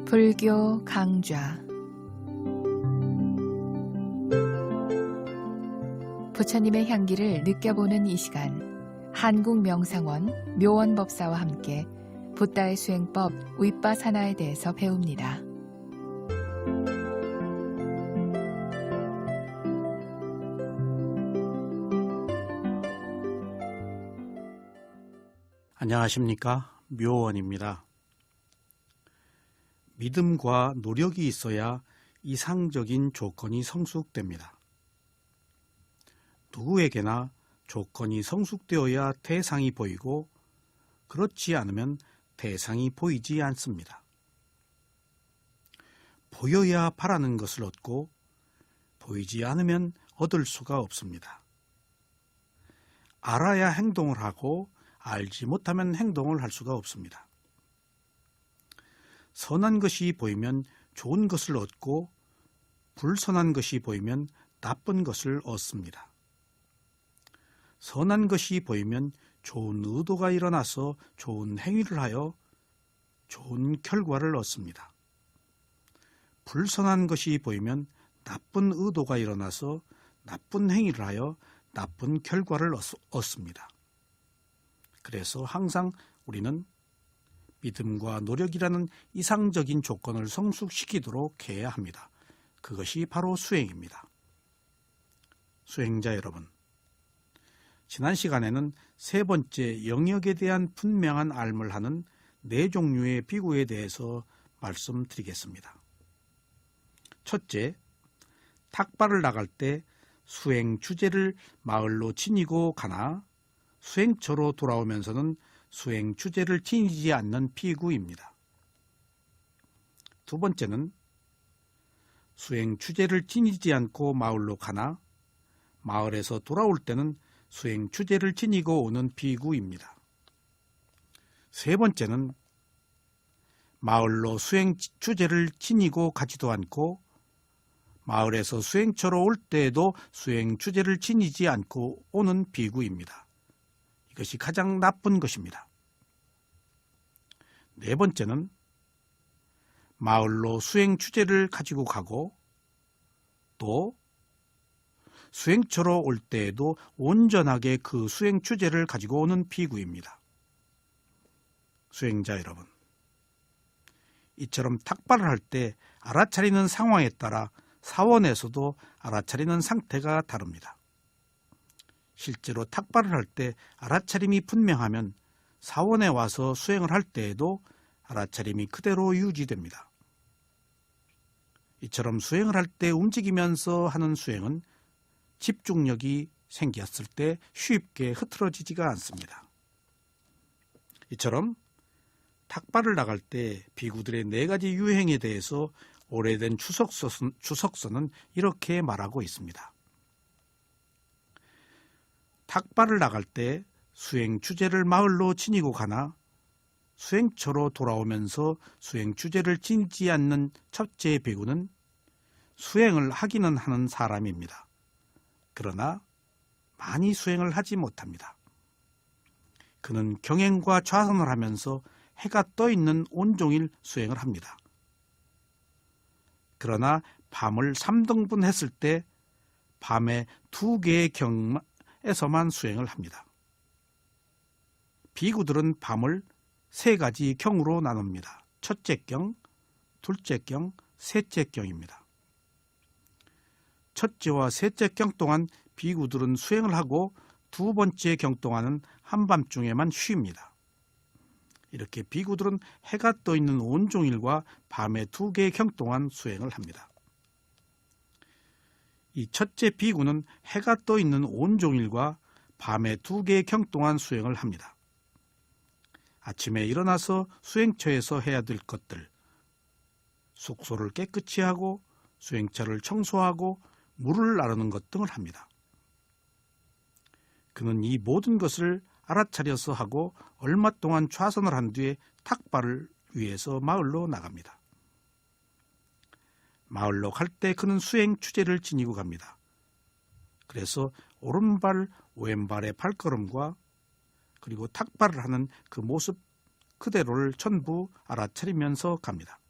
불교 강좌 부처님의 향기를 느껴보는 이 시간, 한국명상원 묘원법사와 함께 붓다의 수행법 윗바사나에 대해서 배웁니다. 안녕하십니까? 묘원입니다. 믿음과 노력이 있어야 이상적인 조건이 성숙됩니다. 누구에게나 조건이 성숙되어야 대상이 보이고 그렇지 않으면 대상이 보이지 않습니다. 보여야 바라는 것을 얻고 보이지 않으면 얻을 수가 없습니다. 알아야 행동을 하고 알지 못하면 행동을 할 수가 없습니다. 선한 것이 보이면 좋은 것을 얻고 불선한 것이 보이면 나쁜 것을 얻습니다. 선한 것이 보이면 좋은 의도가 일어나서 좋은 행위를 하여 좋은 결과를 얻습니다. 불선한 것이 보이면 나쁜 의도가 일어나서 나쁜 행위를 하여 나쁜 결과를 얻습니다. 그래서 항상 우리는 믿음과 노력이라는 이상적인 조건을 성숙시키도록 해야 합니다. 그것이 바로 수행입니다. 수행자 여러분, 지난 시간에는 세 번째 영역에 대한 분명한 알을 하는 네 종류의 비구에 대해서 말씀드리겠습니다. 첫째, 탁발을 나갈 때 수행 주제를 마을로 지니고 가나 수행처로 돌아오면서는 수행 주제를 지니지 않는 비구입니다. 두 번째는 수행 주제를 지니지 않고 마을로 가나 마을에서 돌아올 때는 수행 주제를 지니고 오는 비구입니다. 세 번째는 마을로 수행 주제를 지니고 가지도 않고 마을에서 수행처로 올 때에도 수행 주제를 지니지 않고 오는 비구입니다. 이것이 가장 나쁜 것입니다. 네 번째는 마을로 수행 주제를 가지고 가고 또 수행처로 올 때에도 온전하게 그 수행 주제를 가지고 오는 비구입니다. 수행자 여러분, 이처럼 탁발을 할 때 알아차리는 상황에 따라 사원에서도 알아차리는 상태가 다릅니다. 실제로 탁발을 할 때 알아차림이 분명하면 사원에 와서 수행을 할 때에도 알아차림이 그대로 유지됩니다. 이처럼 수행을 할 때 움직이면서 하는 수행은 집중력이 생겼을 때 쉽게 흐트러지지가 않습니다. 이처럼 탁발을 나갈 때 비구들의 네 가지 유행에 대해서 오래된 추석서는 이렇게 말하고 있습니다. 탁발을 나갈 때 수행 주제를 마을로 지니고 가나 수행처로 돌아오면서 수행 주제를 지니지 않는 첫째 비구는 수행을 하기는 하는 사람입니다. 그러나 많이 수행을 하지 못합니다. 그는 경행과 좌선을 하면서 해가 떠 있는 온종일 수행을 합니다. 그러나 밤을 3등분 했을 때 밤에 2개의 경에서만 수행을 합니다. 비구들은 밤을 3가지 경으로 나눕니다. 첫째 경, 둘째 경, 셋째 경입니다. 첫째와 셋째 경 동안 비구들은 수행을 하고 두 번째 경 동안은 한밤중에만 쉽니다. 이렇게 비구들은 해가 떠 있는 온종일과 밤의 2개의 경 동안 수행을 합니다. 이 첫째 비구는 해가 떠 있는 온종일과 밤의 2개의 경 동안 수행을 합니다. 아침에 일어나서 수행처에서 해야 될 것들, 숙소를 깨끗이 하고 수행처를 청소하고 물을 나르는 것 등을 합니다. 그는 이 모든 것을 알아차려서 하고 얼마 동안 좌선을 한 뒤에 탁발을 위해서 마을로 나갑니다. 마을로 갈 때 그는 수행 주제를 지니고 갑니다. 그래서 오른발, 왼발의 발걸음과 그리고 탁발을 하는 그 모습 그대로를 전부 알아차리면서 갑니다.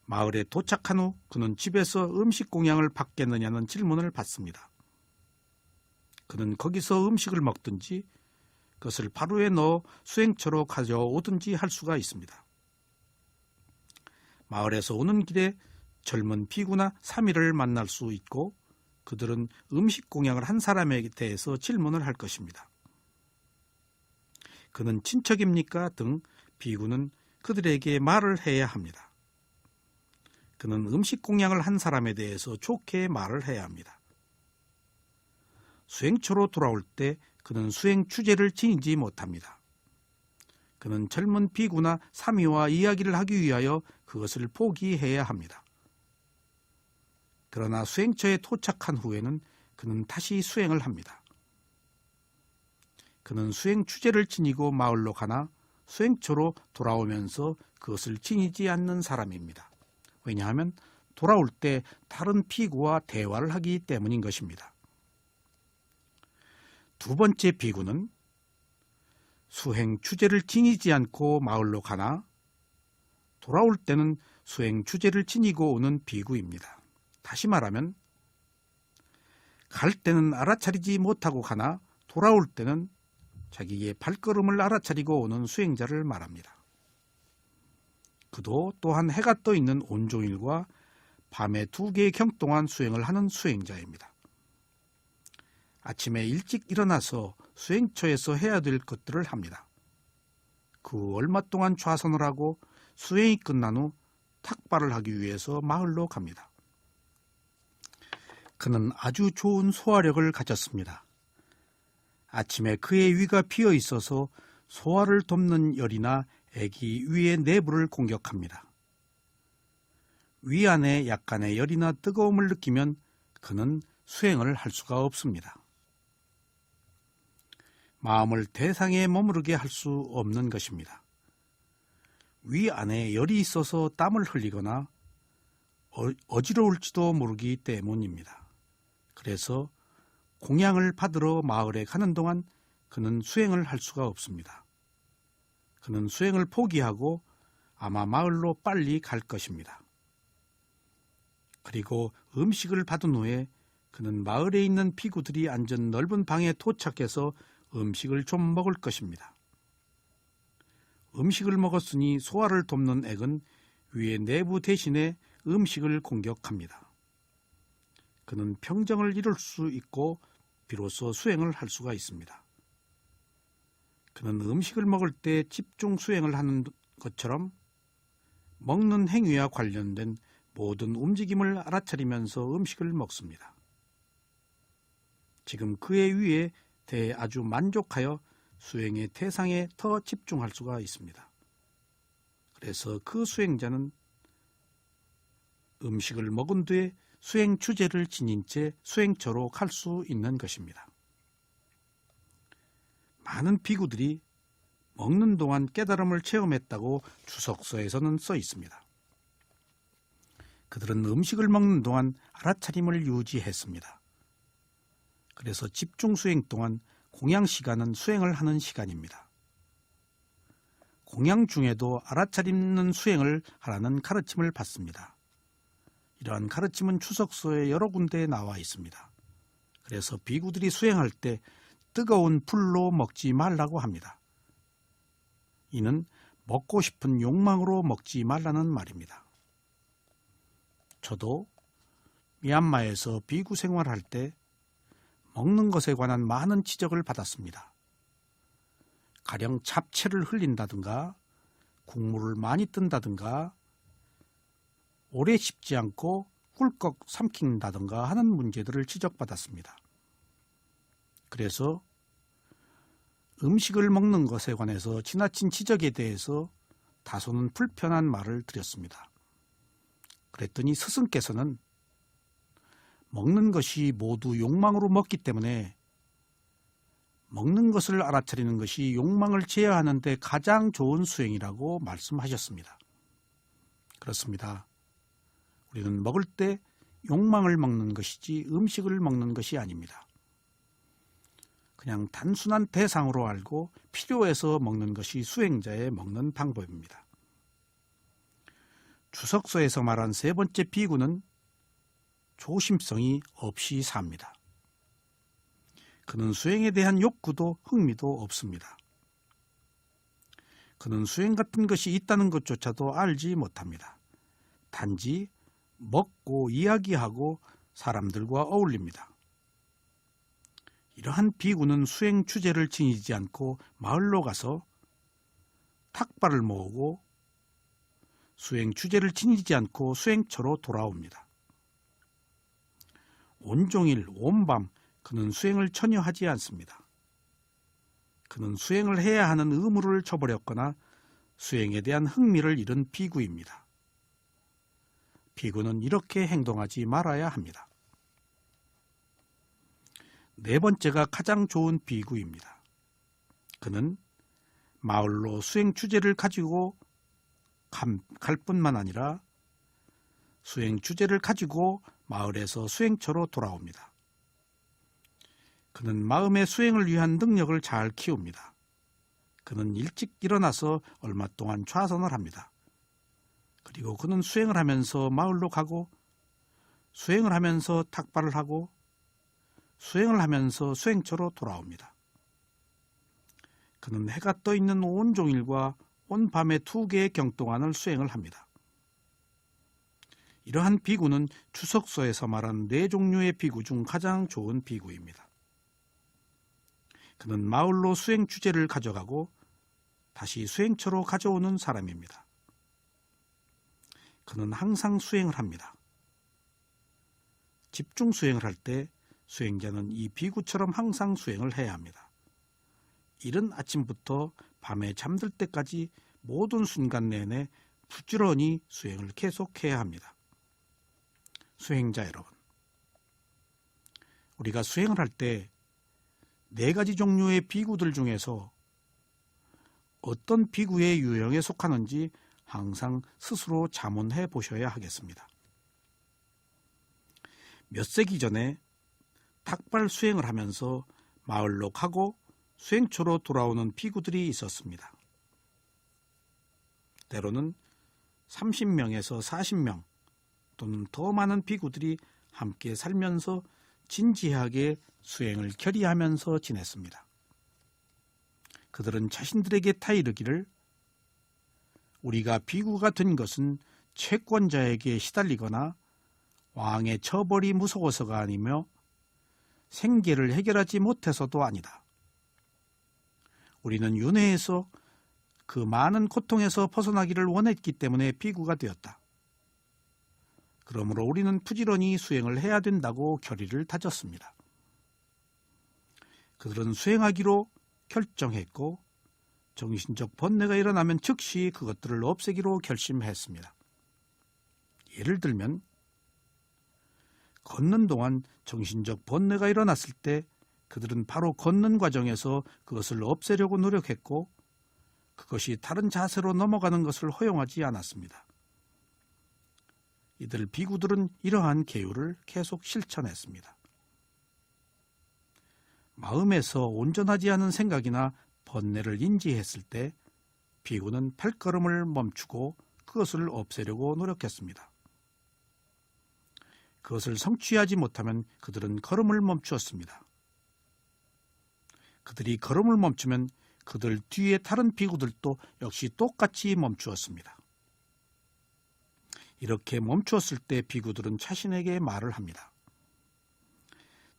마을에 도착한 후 그는 집에서 음식 공양을 받겠느냐는 질문을 받습니다. 그는 거기서 음식을 먹든지 그것을 바로에 넣어 수행처로 가져오든지 할 수가 있습니다. 마을에서 오는 길에 젊은 비구나 사미를 만날 수 있고 그들은 음식 공양을 한 사람에 대해서 질문을 할 것입니다. 그는 친척입니까? 등 비구는 그들에게 말을 해야 합니다. 그는 음식 공양을 한 사람에 대해서 좋게 말을 해야 합니다. 수행처로 돌아올 때 그는 수행 주제를 지니지 못합니다. 그는 젊은 비구나 사미와 이야기를 하기 위하여 그것을 포기해야 합니다. 그러나 수행처에 도착한 후에는 그는 다시 수행을 합니다. 그는 수행 주제를 지니고 마을로 가나 수행처로 돌아오면서 그것을 지니지 않는 사람입니다. 왜냐하면 돌아올 때 다른 비구와 대화를 하기 때문인 것입니다. 두 번째 비구는 수행 주제를 지니지 않고 마을로 가나 돌아올 때는 수행 주제를 지니고 오는 비구입니다. 다시 말하면 갈 때는 알아차리지 못하고 가나 돌아올 때는 자기의 발걸음을 알아차리고 오는 수행자를 말합니다. 그도 또한 해가 떠 있는 온종일과 밤에 2개의 경 동안 수행을 하는 수행자입니다. 아침에 일찍 일어나서 수행처에서 해야 될 것들을 합니다. 그 얼마 동안 좌선을 하고 수행이 끝난 후 탁발을 하기 위해서 마을로 갑니다. 그는 아주 좋은 소화력을 가졌습니다. 아침에 그의 위가 비어 있어서 소화를 돕는 열이나 액이 위의 내부를 공격합니다. 위 안에 약간의 열이나 뜨거움을 느끼면 그는 수행을 할 수가 없습니다. 마음을 대상에 머무르게 할 수 없는 것입니다. 위 안에 열이 있어서 땀을 흘리거나 어지러울지도 모르기 때문입니다. 그래서 공양을 받으러 마을에 가는 동안 그는 수행을 할 수가 없습니다. 그는 수행을 포기하고 아마 마을로 빨리 갈 것입니다. 그리고 음식을 받은 후에 그는 마을에 있는 비구들이 앉은 넓은 방에 도착해서 음식을 좀 먹을 것입니다. 음식을 먹었으니 소화를 돕는 액은 위의 내부 대신에 음식을 공격합니다. 그는 평정을 이룰 수 있고 비로소 수행을 할 수가 있습니다. 그는 음식을 먹을 때 집중 수행을 하는 것처럼 먹는 행위와 관련된 모든 움직임을 알아차리면서 음식을 먹습니다. 지금 그의 위에 대해 아주 만족하여 수행의 대상에 더 집중할 수가 있습니다. 그래서 그 수행자는 음식을 먹은 뒤에 수행 주제를 지닌 채 수행처로 갈 수 있는 것입니다. 많은 비구들이 먹는 동안 깨달음을 체험했다고 주석서에서는 써 있습니다. 그들은 음식을 먹는 동안 알아차림을 유지했습니다. 그래서 집중 수행 동안 공양 시간은 수행을 하는 시간입니다. 공양 중에도 알아차리는 수행을 하라는 가르침을 받습니다. 이러한 가르침은 주석서에 여러 군데에 나와 있습니다. 그래서 비구들이 수행할 때 뜨거운 불로 먹지 말라고 합니다. 이는 먹고 싶은 욕망으로 먹지 말라는 말입니다. 저도 미얀마에서 비구 생활할 때 먹는 것에 관한 많은 지적을 받았습니다. 가령 잡채를 흘린다든가 국물을 많이 뜬다든가 오래 씹지 않고 꿀꺽 삼킨다든가 하는 문제들을 지적받았습니다. 그래서 음식을 먹는 것에 관해서 지나친 지적에 대해서 다소는 불편한 말을 드렸습니다. 그랬더니 스승께서는 먹는 것이 모두 욕망으로 먹기 때문에 먹는 것을 알아차리는 것이 욕망을 제어하는 데 가장 좋은 수행이라고 말씀하셨습니다. 그렇습니다. 우리는 먹을 때 욕망을 먹는 것이지 음식을 먹는 것이 아닙니다. 그냥 단순한 대상으로 알고 필요해서 먹는 것이 수행자의 먹는 방법입니다. 주석서에서 말한 세 번째 비구는 조심성이 없이 삽니다. 그는 수행에 대한 욕구도 흥미도 없습니다. 그는 수행 같은 것이 있다는 것조차도 알지 못합니다. 단지 먹고 이야기하고 사람들과 어울립니다. 이러한 비구는 수행 주제를 지니지 않고 마을로 가서 탁발을 모으고 수행 주제를 지니지 않고 수행처로 돌아옵니다. 온종일 온밤 그는 수행을 전혀 하지 않습니다. 그는 수행을 해야 하는 의무를 저버렸거나 수행에 대한 흥미를 잃은 비구입니다. 비구는 이렇게 행동하지 말아야 합니다. 네 번째가 가장 좋은 비구입니다. 그는 마을로 수행 주제를 가지고 갈 뿐만 아니라 수행 주제를 가지고 마을에서 수행처로 돌아옵니다. 그는 마음의 수행을 위한 능력을 잘 키웁니다. 그는 일찍 일어나서 얼마 동안 좌선을 합니다. 그리고 그는 수행을 하면서 마을로 가고 수행을 하면서 탁발을 하고 수행을 하면서 수행처로 돌아옵니다. 그는 해가 떠 있는 온종일과 온밤의 2개의 경동안을 수행을 합니다. 이러한 비구는 주석서에서 말한 4종류의 비구 중 가장 좋은 비구입니다. 그는 마을로 수행 주제를 가져가고 다시 수행처로 가져오는 사람입니다. 그는 항상 수행을 합니다. 집중 수행을 할 때 수행자는 이 비구처럼 항상 수행을 해야 합니다. 이른 아침부터 밤에 잠들 때까지 모든 순간 내내 부지런히 수행을 계속해야 합니다. 수행자 여러분, 우리가 수행을 할 때 4가지 종류의 비구들 중에서 어떤 비구의 유형에 속하는지 항상 스스로 자문해 보셔야 하겠습니다. 몇 세기 전에 탁발 수행을 하면서 마을로 가고 수행처로 돌아오는 비구들이 있었습니다. 때로는 30명에서 40명 또는 더 많은 비구들이 함께 살면서 진지하게 수행을 결의하면서 지냈습니다. 그들은 자신들에게 타이르기를 우리가 비구가 된 것은 채권자에게 시달리거나 왕의 처벌이 무서워서가 아니며 생계를 해결하지 못해서도 아니다. 우리는 윤회에서 그 많은 고통에서 벗어나기를 원했기 때문에 비구가 되었다. 그러므로 우리는 부지런히 수행을 해야 된다고 결의를 다졌습니다. 그들은 수행하기로 결정했고 정신적 번뇌가 일어나면 즉시 그것들을 없애기로 결심했습니다. 예를 들면 걷는 동안 정신적 번뇌가 일어났을 때 그들은 바로 걷는 과정에서 그것을 없애려고 노력했고 그것이 다른 자세로 넘어가는 것을 허용하지 않았습니다. 이들 비구들은 이러한 계율을 계속 실천했습니다. 마음에서 온전하지 않은 생각이나 번뇌를 인지했을 때 비구는 발걸음을 멈추고 그것을 없애려고 노력했습니다. 그것을 성취하지 못하면 그들은 걸음을 멈추었습니다. 그들이 걸음을 멈추면 그들 뒤에 다른 비구들도 역시 똑같이 멈추었습니다. 이렇게 멈추었을 때 비구들은 자신에게 말을 합니다.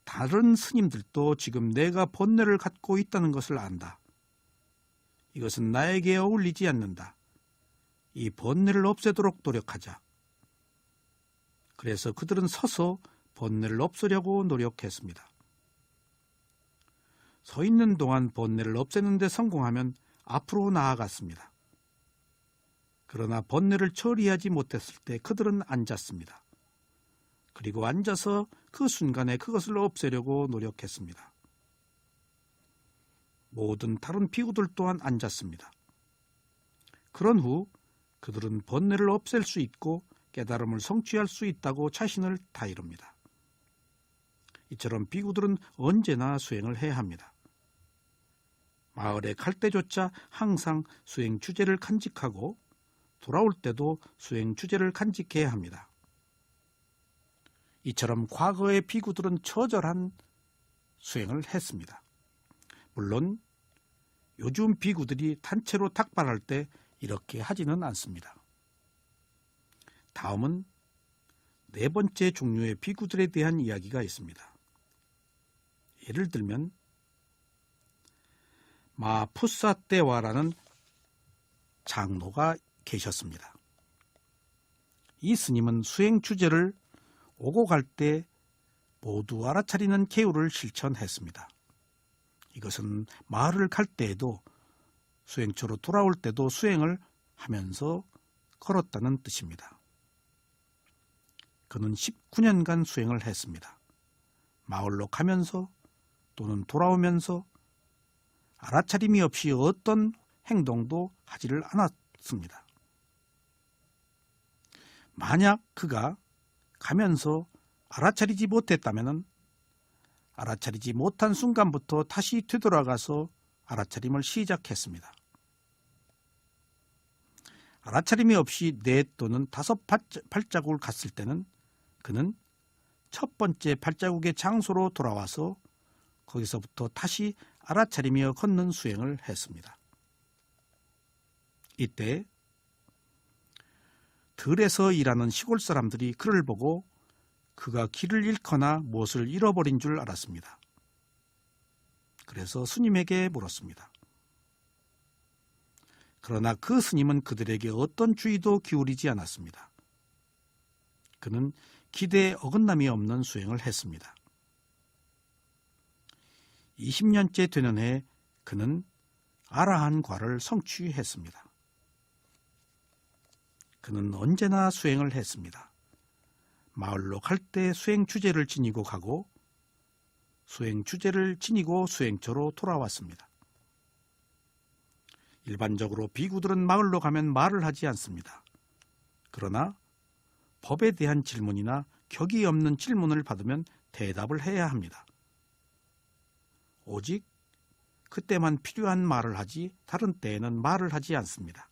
다른 스님들도 지금 내가 번뇌를 갖고 있다는 것을 안다. 이것은 나에게 어울리지 않는다. 이 번뇌를 없애도록 노력하자. 그래서 그들은 서서 번뇌를 없애려고 노력했습니다. 서 있는 동안 번뇌를 없애는 데 성공하면 앞으로 나아갔습니다. 그러나 번뇌를 처리하지 못했을 때 그들은 앉았습니다. 그리고 앉아서 그 순간에 그것을 없애려고 노력했습니다. 모든 다른 비구들 또한 앉았습니다. 그런 후 그들은 번뇌를 없앨 수 있고 깨달음을 성취할 수 있다고 자신을 타이릅니다. 이처럼 비구들은 언제나 수행을 해야 합니다. 마을에 갈 때조차 항상 수행 주제를 간직하고 돌아올 때도 수행 주제를 간직해야 합니다. 이처럼 과거의 비구들은 처절한 수행을 했습니다. 물론 요즘 비구들이 단체로 탁발할 때 이렇게 하지는 않습니다. 다음은 네 번째 종류의 비구들에 대한 이야기가 있습니다. 예를 들면 마푸사떼와라는 장로가 계셨습니다. 이 스님은 수행 주제를 오고 갈 때 모두 알아차리는 계율을 실천했습니다. 이것은 마을을 갈 때에도 수행처로 돌아올 때도 수행을 하면서 걸었다는 뜻입니다. 그는 19년간 수행을 했습니다. 마을로 가면서 또는 돌아오면서 알아차림이 없이 어떤 행동도 하지를 않았습니다. 만약 그가 가면서 알아차리지 못했다면 알아차리지 못한 순간부터 다시 되돌아가서 알아차림을 시작했습니다. 알아차림이 없이 4 또는 5 발자국을 갔을 때는 그는 첫 번째 발자국의 장소로 돌아와서 거기서부터 다시 알아차리며 걷는 수행을 했습니다. 이때 들에서 일하는 시골 사람들이 그를 보고 그가 길을 잃거나 무엇을 잃어버린 줄 알았습니다. 그래서 스님에게 물었습니다. 그러나 그 스님은 그들에게 어떤 주의도 기울이지 않았습니다. 그는 기대에 어긋남이 없는 수행을 했습니다. 20년째 되는 해 그는 아라한과를 성취했습니다. 그는 언제나 수행을 했습니다. 마을로 갈 때 수행 주제를 지니고 가고 수행 주제를 지니고 수행처로 돌아왔습니다. 일반적으로 비구들은 마을로 가면 말을 하지 않습니다. 그러나 법에 대한 질문이나 격이 없는 질문을 받으면 대답을 해야 합니다. 오직 그때만 필요한 말을 하지 다른 때에는 말을 하지 않습니다.